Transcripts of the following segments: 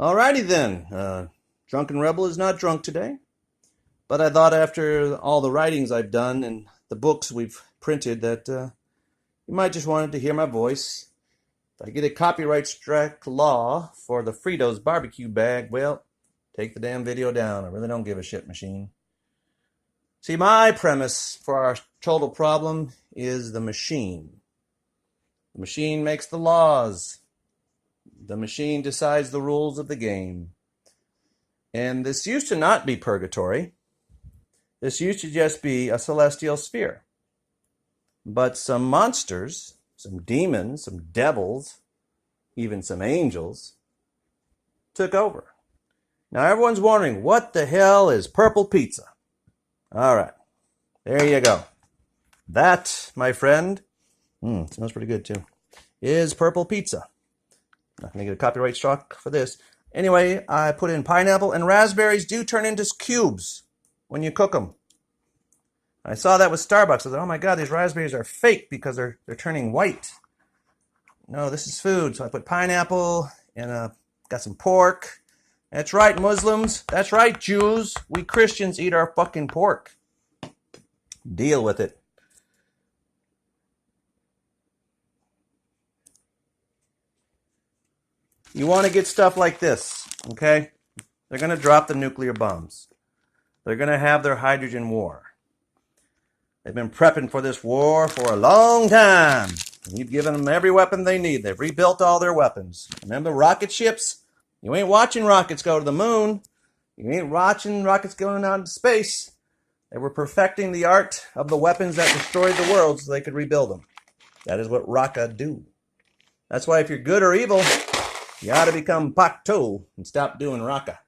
Alrighty then. Drunken Rebel is not drunk today, but I thought after all the writings I've done and the books we've printed that you might just wanted to hear my voice. If I get a copyright strike law for the Fritos barbecue bag, well, take the damn video down. I really don't give a shit, machine. See, my premise for our total problem is the machine. The machine makes the laws. The machine decides the rules of the game. And this used to not be purgatory. This used to just be a celestial sphere. But some monsters, some demons, some devils, even some angels, took over. Now everyone's wondering, what the hell is purple pizza? All right, there you go. That, my friend, smells pretty good too, is purple pizza. Not going to get a copyright strike for this. Anyway, I put in pineapple, and raspberries do turn into cubes when you cook them. I saw that with Starbucks. I thought, oh my God, these raspberries are fake because they're turning white. No, this is food. So I put pineapple and got some pork. That's right, Muslims. That's right, Jews. We Christians eat our fucking pork. Deal with it. You want to get stuff like this, okay? They're going to drop the nuclear bombs. They're going to have their hydrogen war. They've been prepping for this war for a long time. And you've given them every weapon they need. They've rebuilt all their weapons. Remember rocket ships? You ain't watching rockets go to the moon. You ain't watching rockets going out into space. They were perfecting the art of the weapons that destroyed the world so they could rebuild them. That is what Raka do. That's why if you're good or evil, you ought to become Pakto and stop doing Raka.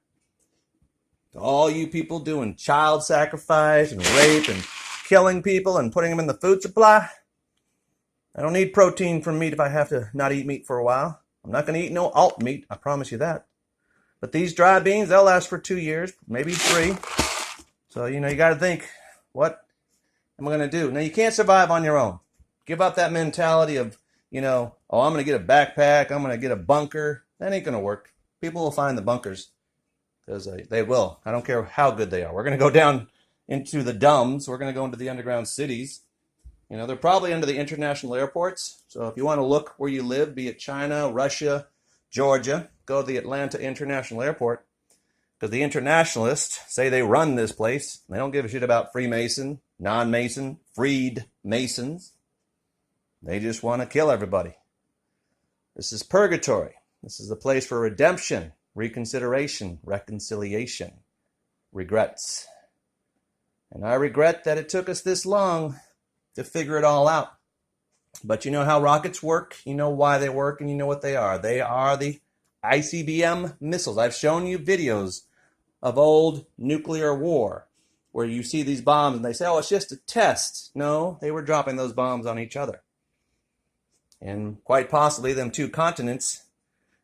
To all you people doing child sacrifice and rape and killing people and putting them in the food supply, I don't need protein from meat if I have to not eat meat for a while. I'm not going to eat no alt meat, I promise you that. But these dry beans, they'll last for 2 years, maybe 3. So, you got to think, what am I going to do? Now, you can't survive on your own. Give up that mentality of, oh, I'm going to get a backpack, I'm going to get a bunker. That ain't going to work. People will find the bunkers, because they will. I don't care how good they are. We're going to go down into the dumbs. We're going to go into the underground cities. They're probably under the international airports. So if you want to look where you live, be it China, Russia, Georgia, go to the Atlanta International Airport. Because the internationalists say they run this place. They don't give a shit about Freemason, non-Mason, freed Masons. They just want to kill everybody. This is purgatory. This is the place for redemption, reconsideration, reconciliation, regrets. And I regret that it took us this long to figure it all out. But you know how rockets work, you know why they work, and you know what they are. They are the ICBM missiles. I've shown you videos of old nuclear war where you see these bombs and they say, oh, it's just a test. No, they were dropping those bombs on each other. And quite possibly them 2 continents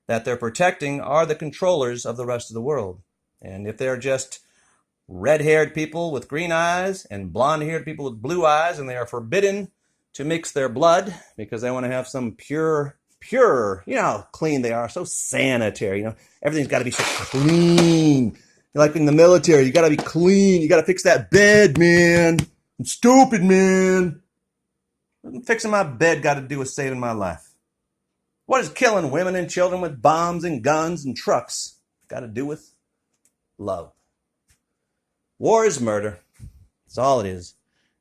that they're protecting are the controllers of the rest of the world. And if they're just red-haired people with green eyes and blonde-haired people with blue eyes, and they are forbidden to mix their blood because they want to have some pure, you know how clean they are, so sanitary, everything's got to be so clean. Like in the military, you got to be clean, you got to fix that bed, man. I'm stupid, man. Fixing my bed got to do with saving my life. What is killing women and children with bombs and guns and trucks got to do with love? War is murder. That's all it is.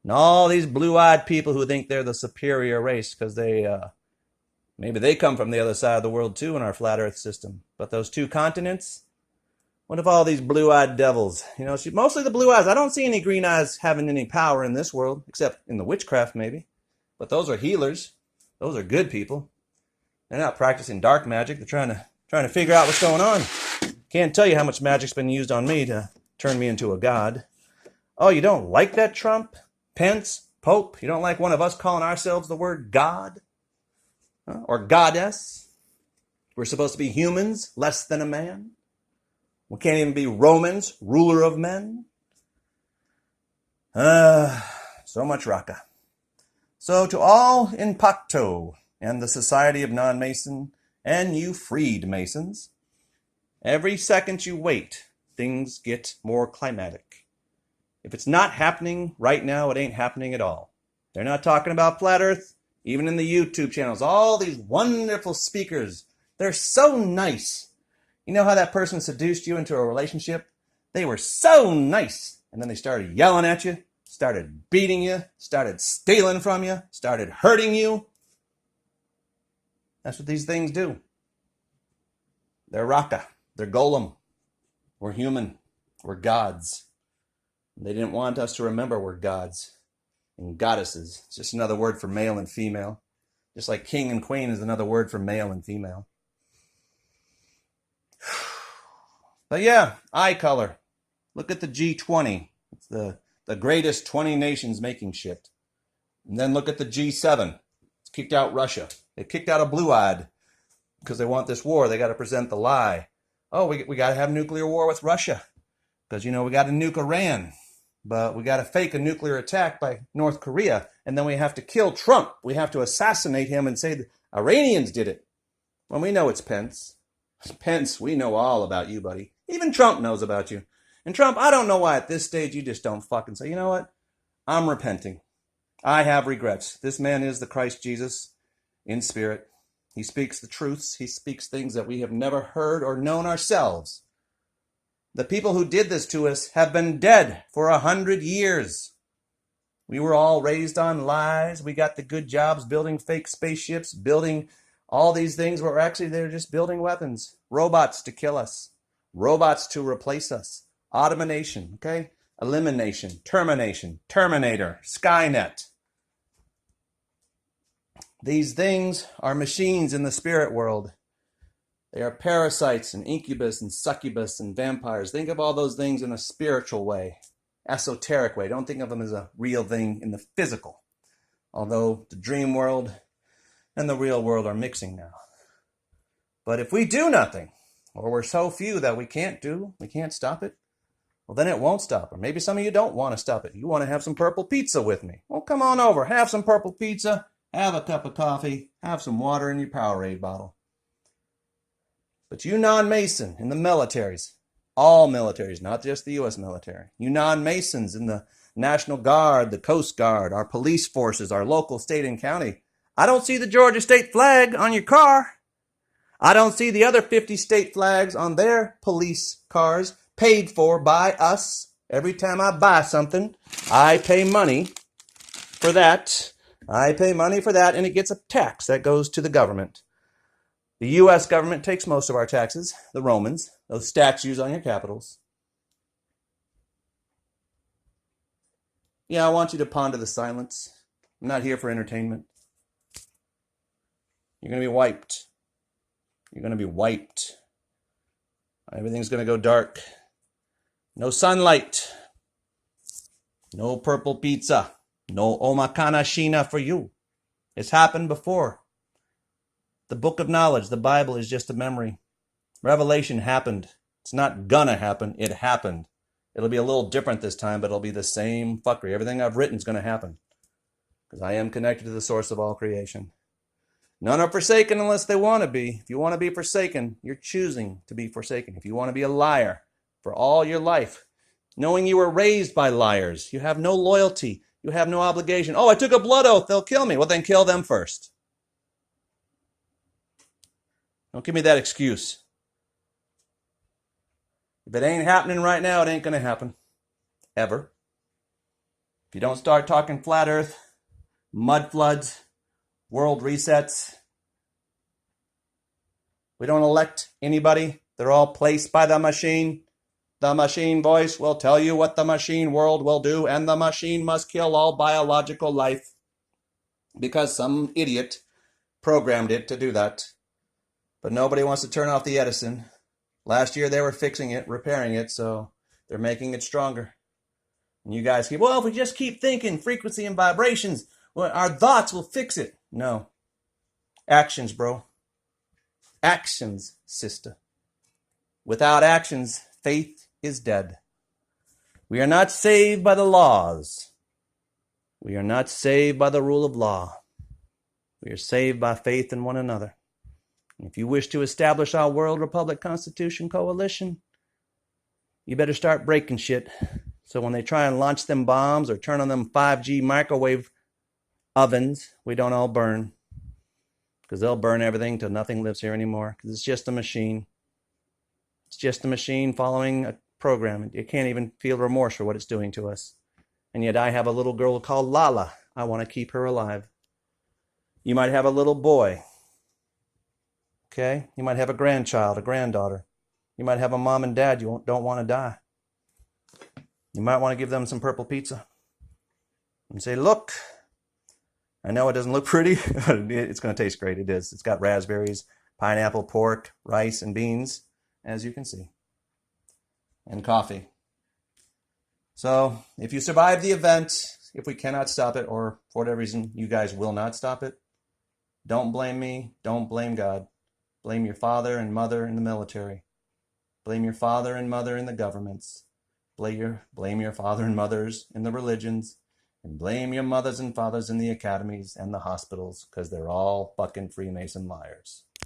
And all these blue-eyed people who think they're the superior race because maybe they come from the other side of the world too in our flat earth system. But those 2 continents, what if all these blue-eyed devils? Mostly the blue eyes. I don't see any green eyes having any power in this world, except in the witchcraft maybe. But those are healers. Those are good people. They're not practicing dark magic. They're trying to figure out what's going on. Can't tell you how much magic's been used on me to turn me into a god. Oh, you don't like that, Trump? Pence? Pope? You don't like one of us calling ourselves the word God? Huh? Or goddess? We're supposed to be humans, less than a man? We can't even be Romans, ruler of men? So much Raka. So to all in Pakto and the Society of Non-Mason and you freed Masons, Every second you wait, things get more climatic. If it's not happening right now, it ain't happening at all. They're not talking about flat earth, even in the YouTube channels. All these wonderful speakers, they're so nice. You know how that person seduced you into a relationship? They were so nice. And then they started yelling at you, started beating you, started stealing from you, started hurting you. That's what these things do. They're Raka. They're Golem. We're human. We're gods. They didn't want us to remember we're gods and goddesses. It's just another word for male and female. Just like king and queen is another word for male and female. But yeah, eye color. Look at the G20. It's the greatest 20 nations making shit. And then look at the G7. It's kicked out Russia. They kicked out a blue-eyed because they want this war. They got to present the lie. Oh, we got to have nuclear war with Russia because, you know, we got to nuke Iran. But we got to fake a nuclear attack by North Korea. And then we have to kill Trump. We have to assassinate him and say the Iranians did it. When we know it's Pence. Pence, we know all about you, buddy. Even Trump knows about you. And Trump, I don't know why at this stage you just don't fucking say, you know what? I'm repenting. I have regrets. This man is the Christ Jesus in spirit. He speaks the truths. He speaks things that we have never heard or known ourselves. The people who did this to us have been dead for 100 years. We were all raised on lies. We got the good jobs building fake spaceships, building all these things where actually they're just building weapons. Robots to kill us. Robots to replace us. Automation, okay? Elimination, termination, Terminator, Skynet. These things are machines in the spirit world. They are parasites and incubus and succubus and vampires. Think of all those things in a spiritual way, esoteric way. Don't think of them as a real thing in the physical. Although the dream world and the real world are mixing now. But if we do nothing, or we're so few that we can't stop it, well, then it won't stop. Or maybe some of you don't want to stop it. You want to have some purple pizza with me. Well, come on over. Have some purple pizza. Have a cup of coffee. Have some water in your Powerade bottle. But you non-Mason in the militaries, all militaries, not just the U.S. military, you non-Masons in the National Guard, the Coast Guard, our police forces, our local, state, and county, I don't see the Georgia state flag on your car. I don't see the other 50 state flags on their police cars paid for by us. Every time I buy something, I pay money for that. I pay money for that, and it gets a tax that goes to the government. The U.S. government takes most of our taxes, the Romans, those statues on your capitals. Yeah, I want you to ponder the silence. I'm not here for entertainment. You're going to be wiped. You're going to be wiped. Everything's going to go dark. No sunlight. No purple pizza. No omakana shina for you. It's happened before. The book of knowledge, the Bible, is just a memory. Revelation happened. It's not gonna happen. It happened. It'll be a little different this time, but it'll be the same fuckery. Everything I've written is going to happen because I am connected to the source of all creation. None are forsaken unless they want to be. If you want to be forsaken, you're choosing to be forsaken. If you want to be a liar for all your life, knowing you were raised by liars, you have no loyalty, you have no obligation. Oh, I took a blood oath, they'll kill me. Well, then kill them first. Don't give me that excuse. If it ain't happening right now, it ain't going to happen. Ever. If you don't start talking flat earth, mud floods, world resets, we don't elect anybody. They're all placed by the machine. The machine voice will tell you what the machine world will do, and the machine must kill all biological life because some idiot programmed it to do that. But nobody wants to turn off the Edison. Last year they were fixing it, repairing it, so they're making it stronger. And you guys keep, well, if we just keep thinking frequency and vibrations, well, our thoughts will fix it. No. Actions, bro. Actions, sister. Without actions, faith is dead. We are not saved by the laws. We are not saved by the rule of law. We are saved by faith in one another. If you wish to establish our World Republic Constitution Coalition, you better start breaking shit. So when they try and launch them bombs or turn on them 5G microwave ovens, we don't all burn. Because they'll burn everything till nothing lives here anymore. Because it's just a machine. It's just a machine following a program. It can't even feel remorse for what it's doing to us. And yet I have a little girl called Lala. I want to keep her alive. You might have a little boy. Okay? You might have a grandchild, a granddaughter. You might have a mom and dad you don't want to die. You might want to give them some purple pizza. And say, look, I know it doesn't look pretty, but it's going to taste great. It is. It's got raspberries, pineapple, pork, rice, and beans, as you can see. And coffee. So, if you survive the event, if we cannot stop it, or for whatever reason you guys will not stop it, don't blame me. Don't blame God. Blame your father and mother in the military. Blame your father and mother in the governments. Blame your father and mothers in the religions. And blame your mothers and fathers in the academies and the hospitals, because they're all fucking Freemason liars.